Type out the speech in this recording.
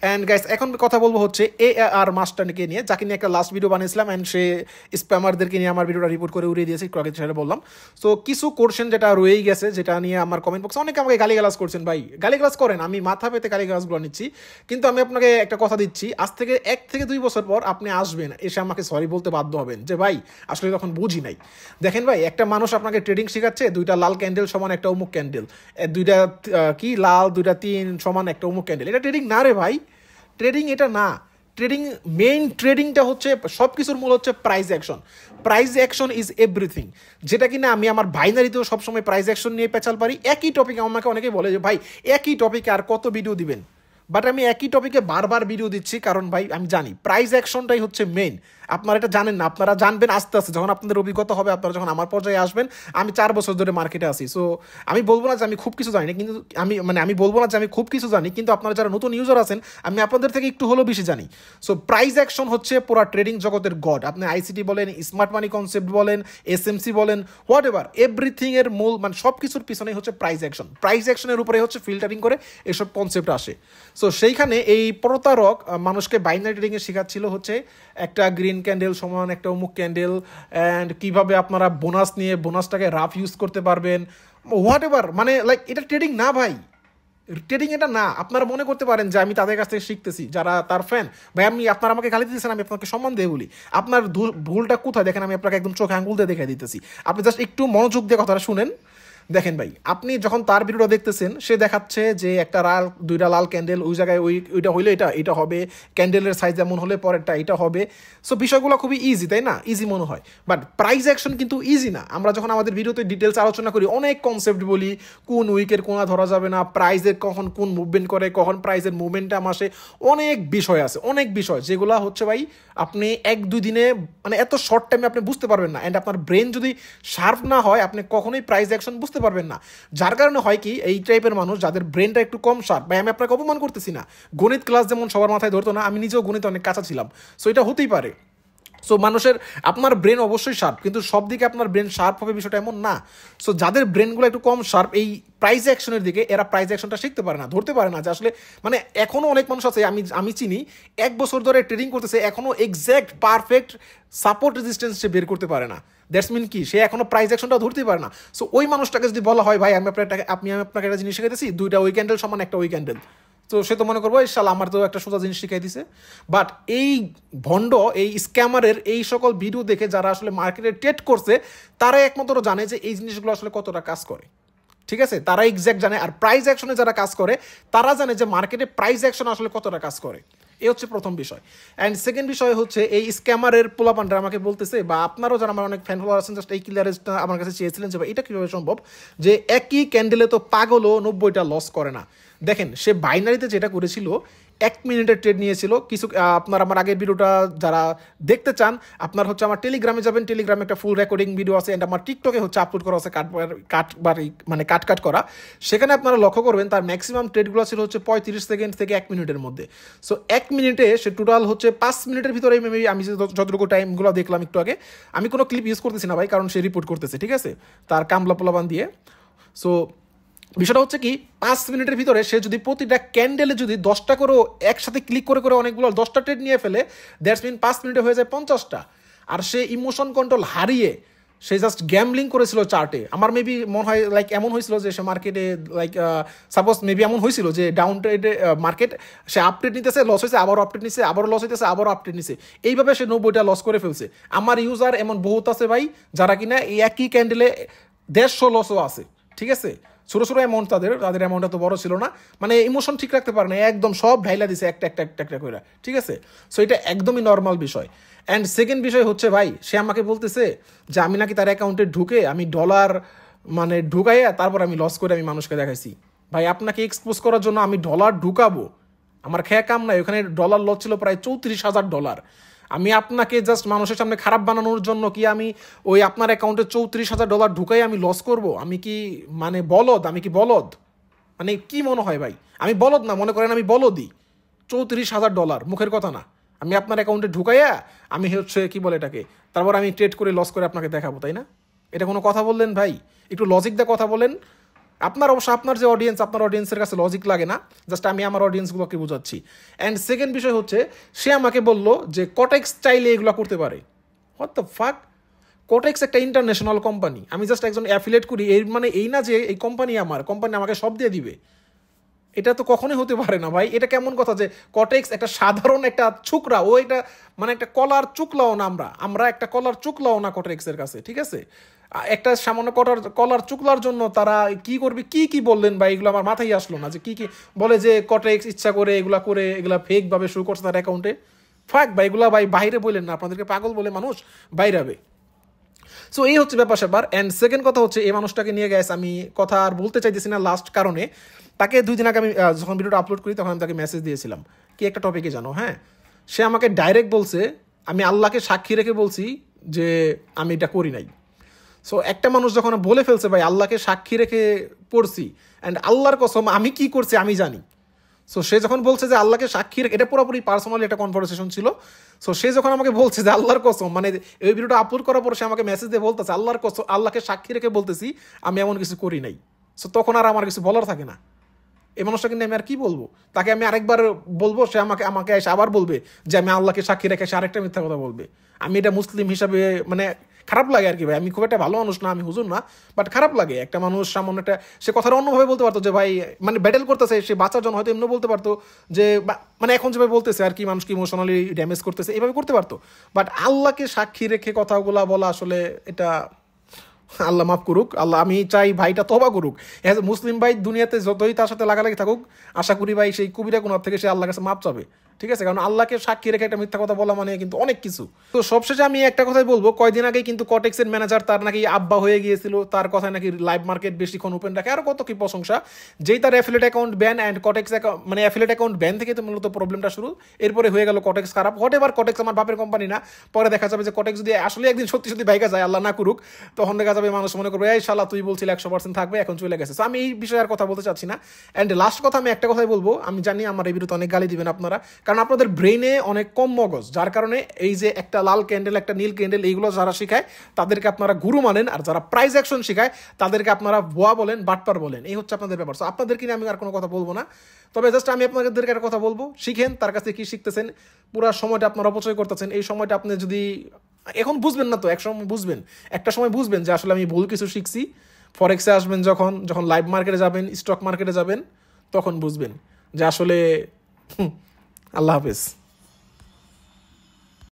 And guys এখন কথা বলবো হচ্ছে AAR মাস্টারকে নিয়ে, যাকে নিয়ে একটা লাস্ট ভিডিও বানিয়েছিলাম অ্যান্ড সে স্প্যামারদেরকে নিয়ে আমার ভিডিওটা রিপোর্ট করে উড়িয়ে দিয়েছে, একটু আগে সেটা বললাম। সো কিছু কোশ্চেন যেটা রয়েই গেছে, যেটা নিয়ে আমার কমেন্ট বক্সে অনেকে আমাকে গালিগালাজ করছেন। ভাই গালিগালাজ করেন, আমি মাথা পেতে গালিগালাজগুলো নিচ্ছি, কিন্তু আমি আপনাকে একটা কথা দিচ্ছি, আজ থেকে 1 থেকে 2 বছর পর আপনি আসবেন, এসে আমাকে সরি বলতে বাধ্য হবেন যে ভাই আসলে তখন বুঝি নাই। দেখেন ভাই, একটা মানুষ আপনাকে ট্রেডিং শেখাচ্ছে, 2টা লাল ক্যান্ডেল সমান একটা অমুক ক্যান্ডেল, 2টা কি লাল 2টা 3 সমান একটা অমুক ক্যান্ডেল, এটা ট্রেডিং না রে ভাই। ট্রেডিং এটা না। ট্রেডিং, মেইন ট্রেডিংটা হচ্ছে, সব কিছুর মূল হচ্ছে price action. Price action is everything, যেটা কিনা আমি আমার বাইনারিতেও সবসময় প্রাইস অ্যাকশন নিয়ে পেঁচাল পারি। একই টপিকে আমাকে অনেকে বলে যে ভাই একই টপিকে আর কত ভিডিও দিবেন, বাট আমি একই টপিকে বারবার ভিডিও দিচ্ছি, কারণ ভাই আমি জানি প্রাইস অ্যাকশনটাই হচ্ছে মেইন। আপনারা এটা জানেন না, আপনারা জানবেন আস্তে আস্তে, যখন আপনাদের অভিজ্ঞতা হবে, আপনারা যখন আমার পর্যায়ে আসবেন। আমি 4 বছর ধরে মার্কেটে আসি, সো আমি বলবো না যে আমি খুব কিছু জানি না, কিন্তু আমি বলবো না যে আমি খুব কিছু জানি, কিন্তু আপনারা যারা নতুন ইউজার আছেন, আমি আপনাদের থেকে একটু হলেও বেশি জানি। সো প্রাইস অ্যাকশন হচ্ছে পুরো ট্রেডিং জগতের গড। আপনি আইসিটি বলেন, স্মার্ট মানি কনসেপ্ট বলেন, এসএমসি বলেন, হোয়াট এভার, এভরিথিং এর মূল মানে সব কিছুর পিছনেই হচ্ছে প্রাইস অ্যাকশন। প্রাইস অ্যাকশনের উপরে হচ্ছে ফিল্টারিং করে এসব কনসেপ্ট আসে। সো সেইখানে এই প্রতারক মানুষকে বাইনারি ট্রেডিংয়ে শেখাচ্ছিল হচ্ছে একটা গ্রিন ক্যান্ডেল সমান একটা অমুক ক্যান্ডেল, অ্যান্ড কীভাবে আপনারা বোনাস নিয়ে বোনাসটাকে রাফ ইউজ করতে পারবেন, হোয়াট এভার। মানে লাইক এটা ট্রেডিং না ভাই, ট্রেডিং এটা না। আপনারা মনে করতে পারেন যে আমি তাদের কাছ থেকে শিখতেছি, যারা তার ফ্যান। ভাই আমি, আপনারা আমাকে গালি দিতেছেন, আমি আপনাকে সম্মান দিয়ে বলি। আপনার ভুলটা কোথায় দেখেন, আমি আপনাকে একদম চোখে আঙুল দিয়ে দেখাই দিতেছি। আপনি জাস্ট একটু মনোযোগ দিয়ে কথাটা শুনেন। দেখেন ভাই, আপনি যখন তার ভিডিওটা দেখতেছেন, সে দেখাচ্ছে যে একটা 2টা লাল ক্যান্ডেল, ওই জায়গায় ওইটা হইলে এটা হবে, ক্যান্ডেলের সাইজ এমন হলে পরেরটা এটা হবে। সো বিষয়গুলো খুবই ইজি, তাই না? ইজি মনে হয়, বাট প্রাইস অ্যাকশন কিন্তু ইজি না। আমরা যখন আমাদের ভিডিওতে ডিটেলস আলোচনা করি, অনেক কনসেপ্ট বলি, কোন উইকের কোনা ধরা যাবে না, প্রাইসের কখন কোন মুভমেন্ট করে, কখন প্রাইসের মুভমেন্টাম আসে, অনেক বিষয় আছে, অনেক বিষয় যেগুলো হচ্ছে ভাই আপনি 1-2 দিনে মানে এত শর্ট টাইমে আপনি বুঝতে পারবেন না। অ্যান্ড আপনার ব্রেন যদি শার্প না হয়, আপনি কখনোই প্রাইস অ্যাকশন বুঝতে পারবেন না। যার কারণে হয় কি, এই টাইপের মানুষ যাদের ব্রেনটা একটু কম শার্প, ভাই আমি আপনাকে অপমান করতেছি না, গণিত ক্লাস যেমন সবার মাথায় ধরতো না, আমি নিজেও গণিত অনেক কাঁচা ছিলাম, সো এটা হতেই পারে। সো মানুষের, আপনার ব্রেন অবশ্যই শার্প, কিন্তু সব দিকে আপনার ব্রেন শার্প হবে বিষয়টা এমন না। সো যাদের ব্রেনগুলো একটু কম শার্প, এই প্রাইস অ্যাকশনের দিকে, এরা প্রাইস অ্যাকশনটা শিখতে পারে না, ধরতে পারে না যে আসলে মানে এখনও অনেক মানুষ আছে, আমি চিনি 1 বছর ধরে ট্রেডিং করতেছে, এখনও এক্স্যাক্ট পারফেক্ট সাপোর্ট রেজিস্ট্যান্স সে বের করতে পারে না। দ্যাটস মিন কি, সে এখনো প্রাইস অ্যাকশনটা ধরতেই পারে না। সো ওই মানুষটাকে যদি বলা হয় ভাই আমি আপনাকে একটা জিনিস শিখাইতেছি, 2টা ওই ক্যান্ডেল সমান একটা ওই ক্যান্ডেল, তো সে তো মনে করবো শালা আমার তো একটা সোজা জিনিস শিখাই দিছে। বাট এই ভণ্ড, এই স্ক্যামারের এই সকল ভিডিও দেখে যারা আসলে মার্কেটে ট্রেড করছে, তারা একমাত্র জানে যে এই জিনিসগুলো আসলে কতটা কাজ করে। ঠিক আছে, তারা এক্স্যাক্ট জানে। আর প্রাইস অ্যাকশনে যারা কাজ করে, তারা জানে যে মার্কেটে প্রাইস অ্যাকশন আসলে কতটা কাজ করে। এই হচ্ছে প্রথম বিষয়। অ্যান্ড সেকেন্ড বিষয় হচ্ছে, এই স্ক্যামারের পোলাপানটা আমাকে বলতেছে, বা আপনারও যারা আমার অনেক ফ্যান ফলোয়ার আছেন, জাস্ট এই ক্লিয়ারেন্সটা আমার কাছে চেয়েছিলেন যে এটা কীভাবে সম্ভব যে একই ক্যান্ডেলে তো পাগলও 90টা লস করে না। দেখেন, সে বাইনারিতে যেটা করেছিল, 1 মিনিটের ট্রেড নিয়েছিল। কিছু আপনার আমার আগের ভিডিওটা যারা দেখতে চান, আপনার হচ্ছে আমার টেলিগ্রামে যাবেন, টেলিগ্রামে একটা ফুল রেকর্ডিং ভিডিও আছে, অ্যান্ড আমার টিকটকে হচ্ছে আপলোড করা আছে কাট করা। সেখানে আপনারা লক্ষ্য করবেন তার ম্যাক্সিমাম ট্রেডগুলো ছিল হচ্ছে 35 সেকেন্ড থেকে 1 মিনিটের মধ্যে। সো 1 মিনিটে সে টোটাল হচ্ছে 5 মিনিটের ভিতরে আমি যতটুকু টাইমগুলো দেখলাম একটু আগে, আমি কোনো ক্লিপ ইউজ করতেছি না ভাই, কারণ সে রিপোর্ট করতেছে, ঠিক আছে, তার কামলা পোলাপান দিয়ে। সো বিষয়টা হচ্ছে কি, 5 মিনিটের ভিতরে সে যদি প্রতিটা ক্যান্ডেলে যদি 10টা করেও একসাথে ক্লিক করে করে অনেকগুলো 10টা ট্রেড নিয়ে ফেলে, দ্যাটস মিন 5 মিনিটে হয়ে যায় 50টা। আর সে ইমোশন কন্ট্রোল হারিয়ে সে জাস্ট গ্যামলিং করেছিল চার্টে। আমার মেবি মনে হয় লাইক এমন হয়েছিল যে সে মার্কেটে লাইক সাপোজ মেবি এমন হয়েছিল যে ডাউন ট্রেডে মার্কেট, সে আপডেট নিতেছে, লস হয়েছে, আবারও আপডেট নিচ্ছে, আবারও লস হইতেছে, আবারও আপডেট নিচ্ছে, এইভাবে সে 90টা লস করে ফেলছে। আমার ইউজার এমন বহুত আছে ভাই, যারা কিনা এই একই ক্যান্ডেলে 150 লসও আছে। ঠিক আছে, ছোটো ছোটো অ্যামাউন্ট, তাদের অ্যামাউন্টটা তো বড় ছিল না, মানে ইমোশন ঠিক রাখতে পারে না, একদম সব ঢাইলা দিছে একটা করে। ঠিক আছে, সো এটা একদমই নর্মাল বিষয়। অ্যান্ড সেকেন্ড বিষয় হচ্ছে ভাই, সে আমাকে বলতেছে যে আমি নাকি তার অ্যাকাউন্টে ঢুকে আমি ডলার মানে ঢুকাইয়া তারপর আমি লস করে আমি মানুষকে দেখাইছি। ভাই আপনাকে এক্সপোজ করার জন্য আমি ডলার ঢুকাবো? আমার খেয়া কাম নাই। ওখানে ডলার লস ছিল প্রায় $34,000। আমি আপনাকে জাস্ট মানুষের সামনে খারাপ বানানোর জন্য কি আমি ওই আপনার অ্যাকাউন্টে $34,000 ঢুকাই আমি লস করব? আমি কি মানে বলদ? আমি কি বলদ? মানে কি মনে হয় ভাই, আমি বলদ না? মনে করেন আমি বলদই। $34,000 মুখের কথা না, আমি আপনার অ্যাকাউন্টে ঢুকাইয়া আমি হচ্ছে কি বলে এটাকে, তারপর আমি ট্রেড করে লস করে আপনাকে দেখাবো, তাই না? এটা কোনো কথা বললেন ভাই? একটু লজিক দিয়ে কথা বলেন। আপনার অবশ্য আপনার যে অডিয়েন্স, আপনার অডিয়েন্সের কাছে লজিক লাগে না, জাস্ট আমি আমার অডিয়েন্সগুলোকে বোঝাচ্ছি। অ্যান্ড সেকেন্ড বিষয় হচ্ছে, সে আমাকে বললো যে কটেক্স চাইলে এগুলো করতে পারে। What the fuck? কোটেক্স একটা ইন্টারন্যাশনাল কোম্পানি, আমি জাস্ট একজন অ্যাফিলিয়েট করি, এর মানে এই না যে এই কোম্পানি কোম্পানি আমাকে সব দিয়ে দিবে। এটা তো কখনোই হতে পারে না ভাই। এটা কেমন কথা যে কটেক্স একটা সাধারণ একটা চুকরা, ও এটা মানে একটা কলার চুকলাও না, আমরা একটা কলার চুকলাও না কটেক্সের কাছে, ঠিক আছে? একটা সামান্য কলার চুকলার জন্য তারা কি করবে, কি বললেন ভাই, এগুলো আমার মাথায় আসলো না। যে কি বলে যে কটেক্স ইচ্ছা করে এগুলা করে, এগুলা ফেক ভাবে শুরু করছে তার অ্যাকাউন্টে। ফাক ভাই, এগুলা ভাই বাইরে বললেন না, আপনাদেরকে পাগল বলে মানুষ বাইরাবে। সো এই হচ্ছে ব্যাপার স্যাপার। অ্যান্ড সেকেন্ড কথা হচ্ছে, এই মানুষটাকে নিয়ে গেছে আমি কথা আর বলতে চাইতেছি না লাস্ট কারণে। তাকে 2 দিন আগে আমি যখন ভিডিওটা আপলোড করি তখন আমি তাকে মেসেজ দিয়েছিলাম কি একটা টপিকে জানো, হ্যাঁ? সে আমাকে ডাইরেক্ট বলছে, আমি আল্লাহকে সাক্ষী রেখে বলছি যে আমি এটা করি নাই। সো একটা মানুষ যখন বলে ফেলছে ভাই আল্লাহকে সাক্ষী রেখে পড়ছি, অ্যান্ড আল্লাহর কসম আমি কি করছি আমি জানি। সো সে যখন বলছে যে আল্লাহকে সাক্ষী রেখে, এটা পুরোপুরি পার্সোনালি একটা কনভারসেশন ছিল। সো সে যখন আমাকে বলছে যে আল্লাহর কসম, মানে এই ভিডিওটা আপলোড করার পর সে আমাকে মেসেজ দিয়ে বলতেছে আল্লাহর কসম, আল্লাহকে সাক্ষী রেখে বলতেছি আমি এমন কিছু করি নাই। সো তখন আর আমার কিছু বলার থাকে না। এই মানুষটাকে নিয়ে আমি আর কি বলবো? তাকে আমি আরেকবার বলবো, সে আমাকে এসে আবার বলবে যে আমি আল্লাহকে সাক্ষী রেখে, সে আরেকটা মিথ্যা কথা বলবে। আমি এটা মুসলিম হিসাবে মানে খারাপ লাগে আর কি ভাই। আমি খুব একটা ভালো মানুষ না, আমি হুজুর না, বাট খারাপ লাগে একটা মানুষ সামান্য একটা, সে কথাটা অন্যভাবে বলতে পারতো যে ভাই মানে ব্যাটেল করতেছে, সে বাঁচার জন্য হয়তো এমনি বলতে পারতো যে মানে এখন যেভাবে বলতেছে আর কি, মানুষকে ইমোশনালি ড্যামেজ করতেছে, এইভাবে করতে পারতো। বাট আল্লাহকে সাক্ষী রেখে কথাগুলা বলা আসলে এটা, আল্লাহ মাফ করুক। আল্লাহ, আমি চাই ভাইটা তবা করুক। এজ মুসলিম ভাই দুনিয়াতে যতই তার সাথে লাগালাগি থাকুক, আশা করি ভাই সেই কবিরা গুনাহ থেকে সে আল্লাহর কাছে মাপ চাবে, ঠিক আছে? কারণ আল্লাহকে সাক্ষী রেখে একটা মিথ্যা কথা বলা মানে কিন্তু অনেক কিছু। তো সবশেষে আমি একটা কথাই বলবো, কয়দিন আগে কিন্তু কটেক্সের ম্যানেজার তার নাকি আব্বা হয়ে গিয়েছিল, তার কথায় নাকি লাইভ মার্কেট বেশিক্ষণ ওপেন রাখে, আর কত কি প্রশংসা। যেই তার অ্যাফিলিয়েট অ্যাকাউন্ট ব্যান, অ্যান্ড কটেক্স মানে অ্যাফিলিয়েট অ্যাকাউন্ট ব্যান থেকে তো মূলত প্রবলেমটা শুরু। এরপরে হয়ে গেল কটেক্স খারাপ। হোয়াট এভার, কটেক্স আমার বাপের কোম্পানি না। পরে দেখা যাবে যে কটেক্স যদি আসলে একদিন সত্যি সত্যি ভাইগা যায়, আল্লাহ না করুক, তখন দেখা যাবে মানুষ মনে করবে এই শালা তুই বলছিল 100% থাকবে, এখন চলে গেছে। সো আমি এই বিষয়ে আর কথা বলতে চাচ্ছি না। অ্যান্ড লাস্ট কথা আমি একটা কথাই বলবো, আমি জানি আমার এই ভিডিওতে অনেক গালি দিবেন আপনারা, কারণ আপনাদের ব্রেইনে অনেক কম মগজ, যার কারণে এই যে একটা লাল ক্যান্ডেল একটা নীল ক্যান্ডেল এইগুলো যারা শেখায় তাদেরকে আপনারা গুরু মানেন, আর যারা প্রাইজ অ্যাকশন শেখায় তাদেরকে আপনারা ভুয়া বলেন, বাটপার বলেন। এই হচ্ছে আপনাদের ব্যাপার। সো আপনাদেরকে নিয়ে আমি আর কোনো কথা বলবো না। তবে জাস্ট আমি আপনাদেরকে একটা কথা বলবো, শিখেন, তার কাছে কি শিখতেছেন। পুরো সময়টা আপনারা অপচয় করতেছেন। এই সময়টা আপনি যদি এখন বুঝবেন না, তো এক সময় বুঝবেন, একটা সময় বুঝবেন যে আসলে আমি ভুল কিছু শিখছি। ফরেক্সে আসবেন যখন, যখন লাইভ মার্কেটে যাবেন, স্টক মার্কেটে যাবেন, তখন বুঝবেন যে আসলে আল্লাহ হাফেজ।